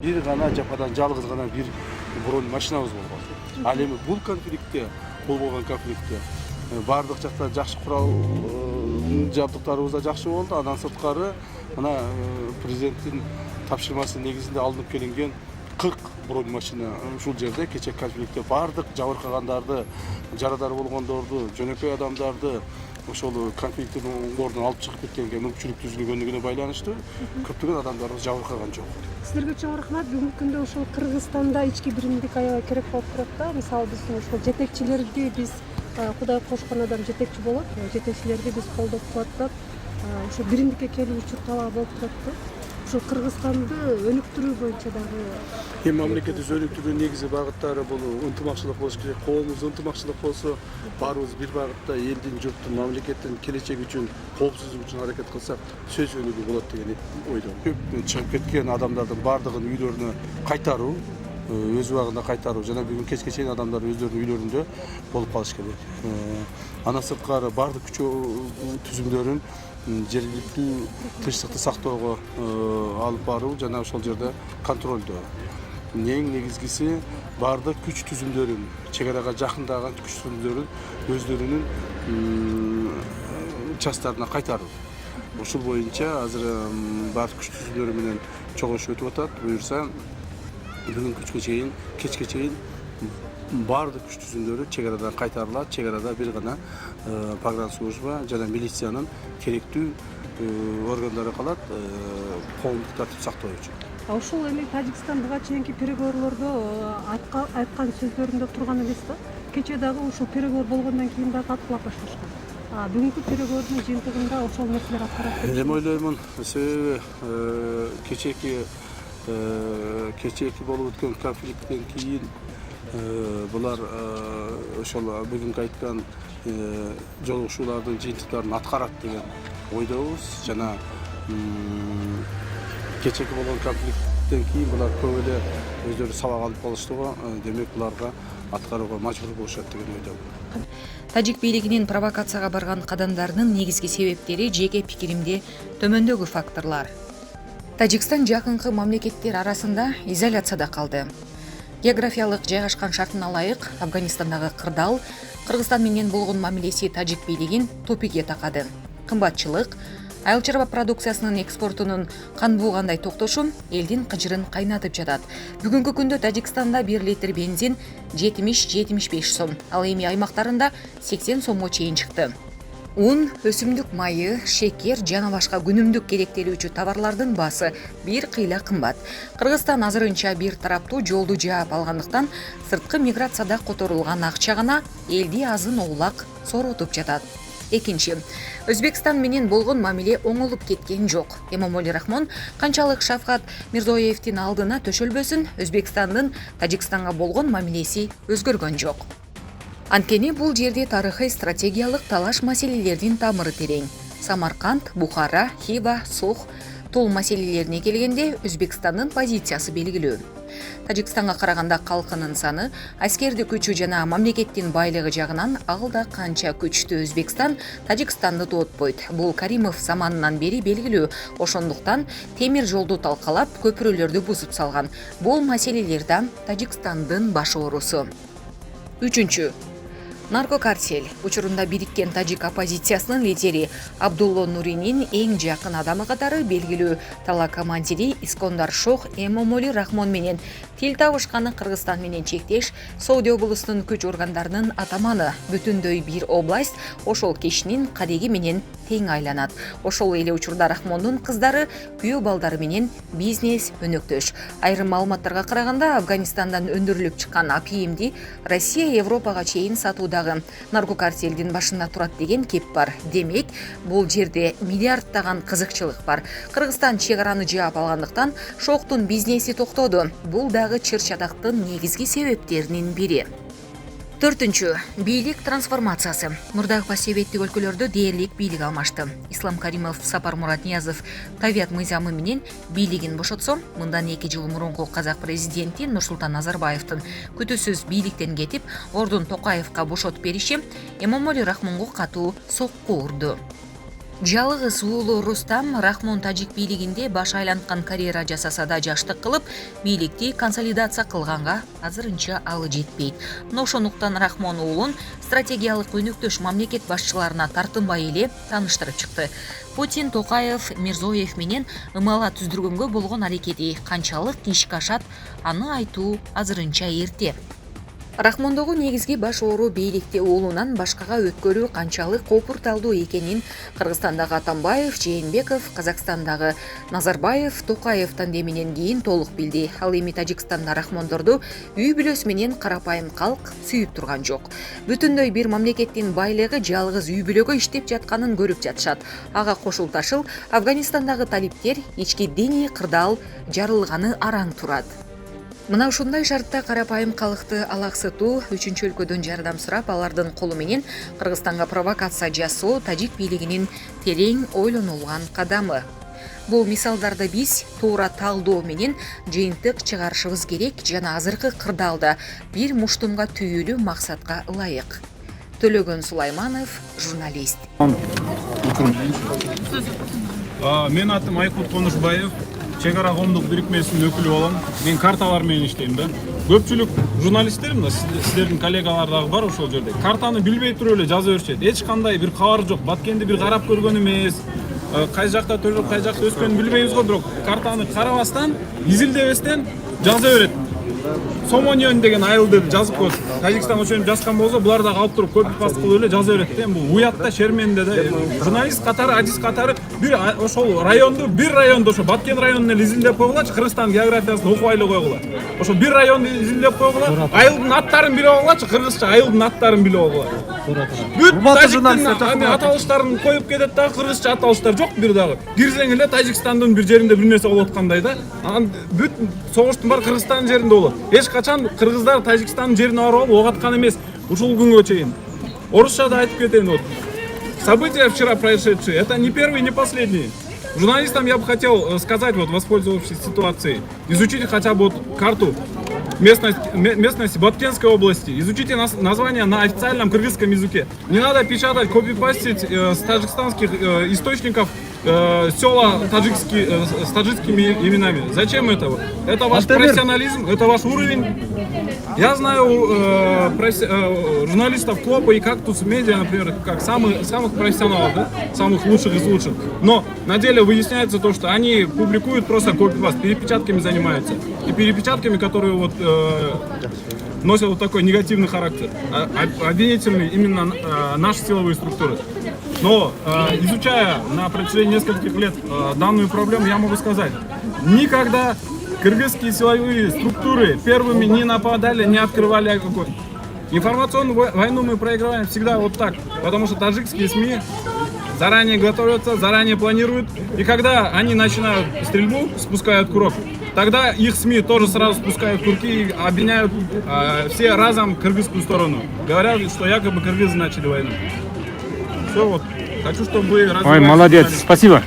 Бир гана жападан жалгыз гана бир бронь машинабыз болгон. Ал эми бул конфликтте, болбогон конфликтте бардык жакта жакшы курал жабдыктарыбыз да жакшы болду. Андан сырткары мына президенттин тапшырмасы негизинде алынып келинген 40 бронь машина ушул жерде кече конфликтте бардык жабыркагандарды, жарадар болгондорду, жөнөкөй адамдарды ошол конфликттин ордунан алып чыгып кеткенге мүмкүнчүлүк түзүлгөнүгүнө байланыштуу көптөгөн адамдарыбыз жабыркаган жок. Силерге чоң рахмат. Бүгүнкү күндө ошол Кыргызстанда ички биримдик аябай керек болуп турат да. Мисалы биздин ошол жетекчилерди биз Кудай кошкон адам жетекчи болот. Жетекчилерди биз колдоп кубаттап, ошо биримдикке келүү учур болуп турат да. Ошо Кыргызстанды өнүктүрүү боюнча дагы Мамлекетибиз өнүктүрүү негизги багыттары бул ынтымакчылык болуш керек. Коомубуз ынтымакчылык болсо, баарыбыз бир багытта элдин, журттун, мамлекеттин келечеги үчүн, коопсуздук үчүн аракет кылсак, сөз өнүгүү болот деген ойдомун. Көп чыгып кеткен адамдардын баардыгын үйлөрүнө кайтаруу, өз убагында кайтаруу жана бүгүн кечке чейин адамдар өздөрүнүн үйлөрүндө болуп калыш керек. Андан сырткары баардык күч түзүмдөрүн жергиликтүү тынчтыкты сактоого алып баруу жана ошол жерде контролдоо. Эң негизгиси баардык күч түзүмдөрүн, чек арага жакындаган күч түзүмдөрүн өздөрүнүн частарына кайтаруу. Ушул боюнча азыр баардык күч түзүмдөрү менен чогулуш өтүп атат. Буюрса бүгүн кечке чейин баардык күч түзүмдөрү чек арадан кайтарылат. Чек арада бир гана погранслужба жана милициянын керектүү органдары калат коомдук тартип сактоо үчүн. ошол эми Тажикстан буга чейинки переговорлордо айткан сөздөрүндө турган эмес да. Кече дагы ушул переговор болгондон кийин дагы каттуулап башташкан. Бүгүнкү переговордун жыйынтыгында ошол нерселер аткарат деп. Эми ойлоймун, себеби кечээки болуп өткөн конфликттен кийин булар ошол бүгүнкү айткан жолугушуулардын жыйынтыктарын аткарат деген ойдобуз жана кечээки болгон конфликттен кийин булар көп эле өздөрү сабак алып калыштыго, демек буларга аткарууга мажбур болушат деген ойдомун. Тажик бийлигинин провокацияга барган кадамдарынын негизги себептери жеке пикиримде төмөндөгү факторлор. Тажикстан жакынкы мамлекеттер арасында изоляцияда калды. Географиялык жайгашкан шартына ылайык Афганистандагы кырдаал Кыргызстан менен болгон мамилеси тажик бийлигин тупикке такады. Кымбатчылык, айыл чарба продукциясынын экспортунун кан буугандай токтошу элдин кыжырын кайнатып жатат. Бүгүнкү күндө Тажикстанда 1 литр бензин 70-75 сом, ал эми аймактарында 80 сомго чейин чыкты. Un, өсүмдүк майы, шекер жана башка күнүмдүк керектелүүчү товарлардын баасы бир кыйла кымбат. Кыргызстан азырынча бир тараптуу жолду жаап алгандыктан сырткы миграцияда которулган акча гана элди азын оолак соротуп жатат. Экинчи, Өзбекстан менен болгон мамиле оңолуп кеткен жок. Эмомали Рахмон канчалык Шавкат Мирзоевдин алдына төшөлбөсүн, Өзбекстандын Тажикстанга болгон мамилеси өзгөргөн жок. Анткени бул жерде тарыхый стратегиялык талаш маселелердин тамыры терең. Самарканд, Бухара, Хива, Сух, Тул маселелерине келгенде Өзбекстандын позициясы белгилүү. Тажикстанга караганда калкынын саны, аскерди күчү жана мамлекеттин байлыгы жагынан ал да канча күчтүү Өзбекстан Тажикстанды тоотпойт. Бул Каримов заманынан бери белгилүү. Ошондуктан темир жолду талкалап, көпүрөлөрдү бузуп салган. Бул маселелер да Тажикстандын баш оорусу. Үчүнчү, наркокартель. Учурунда бириккен тажик оппозициясынын лидери Абдулло Нуринин эң жакын адамы катары белгилүү тала командири Искондар Шох Эмомали Рахмон менен тил табышканы Кыргызстан менен чектеш Сооде облусунун күч органдарынын атаманы. Бүтүндөй бир область ошол кишинин кадеги менен тең айланат. Ошол эле учурда Рахмондун кыздары, күйөө балдары менен бизнес өнөктөш. Айрым маалыматтарга караганда Афганистандан өндүрүлүп чыккан апийимди Россия Европага чейин сатуудагы наркокартелдин башында турат деген кеп бар. Демек, бул жерде миллиардтаган кызыкчылык бар. Кыргызстан чек араны жаап алгандыктан Шоктун бизнеси токтоду. Бул дагы чыр-чатактын негизги себептеринин бири. Төртүнчү, бийлик трансформациясы. Мурдагы посебеттик өлкөлөрдө дээрлик бийлик алмашты. Ислам Каримов, Сапар Муратниязов Тавиат мыйзамы менен бийлигин бошотсо, мындан 2 жыл мурунку казак президенти Нурсултан Назарбаевдин күтүүсүз бийликтен кетип, ордун Токаевка бошотуп бериши Эмомали Рахмонго катуу сокку урду. Жалгыз уулу Рустам Рахмон тажик бийлигинде баш айланткан карьера жасаса да жаштык кылып, бийликти консолидация кылганга азырынча алы жетпейт. Мына ошондуктан Рахмон уулун стратегиялык өнөктөш мамлекет башчыларына тартынбай эле тааныштырып чыкты. Путин, Токаев, Мирзоев менен ымала түздүргөнгө болгон аракети канчалык ишке ашат, аны айтуу азырынча эрте. Рахмондогу негизги баш оору бийликти уулунан башкага өткөрүү канчалык копурталдуу экенин Кыргызстандагы Атамбаев, Жээнбеков, Казакстандагы Назарбаев, Токаев тандеминен кийин толук билди. Ал эми Тажикстанда Рахмондорду үй бүлөсү менен карапайым калк сүйүп турган жок. Бүтүндөй бир мамлекеттин байлыгы жалгыз үй бүлөгө иштеп жатканын көрүп жатышат. Ага кошулташыл Афганистандагы талиптер ички диний кырдаал жарылганы араң турат. Мына ушундай шартта карапайым калкты алаксытуу, үчүнчү өлкөдөн жардам сурап, алардын колу менен Кыргызстанга провокация жасоо тажик бийлигинин терең ойлонулган кадамы. Бул мисалдарды биз туура талдоо менен жыйынтык чыгарышыбыз керек жана азыркы кырдаалда бир муштумга түйүлүү максатка ылайык. Төлөгөн Сулайманов, журналист. Мен атым Айкут Конушбаев, Чек ара коомдук бирикмесинин өкүлү болом. Мен карталар менен иштейм да. Көпчүлүк журналисттер мына сиздердин коллегалар дагы бар ошол жерде. Картаны билбей туруп эле жаза беришет. Эч кандай бир кабар жок. Баткенди бир карап көргөн эмес. Кайсы жакта төрөлүп, кайсы жакта өскөнүн билбейбиз го, бирок картаны карабастан, изилдебестен жаза берет. Сомоньон деген айылды жазып коет. Тажикстан ошентип жазган болсо, булар дагы алып туруп копи-паст кылып эле жаза берет да. Бул уятта, шерменде да. Журналист катары, адис катары бир ошол районду, бир районду ошо Баткен районун эле изилдеп койгулачы, Кыргызстан географиясын окубай эле койгула. Ошо бир районду изилдеп койгула, айылдын аттарын билип алгулачы, кыргызча айылдын аттарын билип алгула. Бүт тажиктин аталыштарын коюп кетет дагы, кыргызча аталыштар жок бир дагы. Кирсең эле Тажикстандын бир жеринде бир нерсе болуп аткандай да. Анан бүт согуштун баары Кыргызстандын жеринде болот. Эч качан кыргыздар Тажикстандын жерине барып алып ок аткан эмес. Ушул күнгө чейин. Орусча да айтып кетейин вот. События вчера происшедшие, это не первый, не последний. Журналистам я бы хотел сказать, вот, воспользовавшись ситуацией, изучите хотя бы вот карту местности Баткенской области, изучите название на официальном кыргызском языке. Не надо печатать, копипастить с таджикстанских источников села с таджикскими именами. Зачем это? Это ваш профессионализм, это ваш уровень. Я знаю журналистов Клопа и Кактус Медиа, например, как самых профессионалов, да? Самых лучших из лучших. Но на деле выясняется то, что они публикуют просто копипаст, перепечатками занимаются. И перепечатками, которые вот, носят вот такой негативный характер, обвинительный именно наши силовые структуры. Но изучая на протяжении нескольких лет данную проблему, я могу сказать, никогда кыргызские силовые структуры первыми не нападали, не открывали огонь. Информационную войну мы проигрываем всегда вот так, потому что таджикские СМИ заранее готовятся, заранее планируют, и когда они начинают стрельбу, спускают курок, тогда их СМИ тоже сразу спускают курки и обвиняют все разом кыргызскую сторону. Говорят, что якобы кыргызы начали войну. Все, вот. Хочу, чтобы вы развивали. Ой, молодец, спасибо.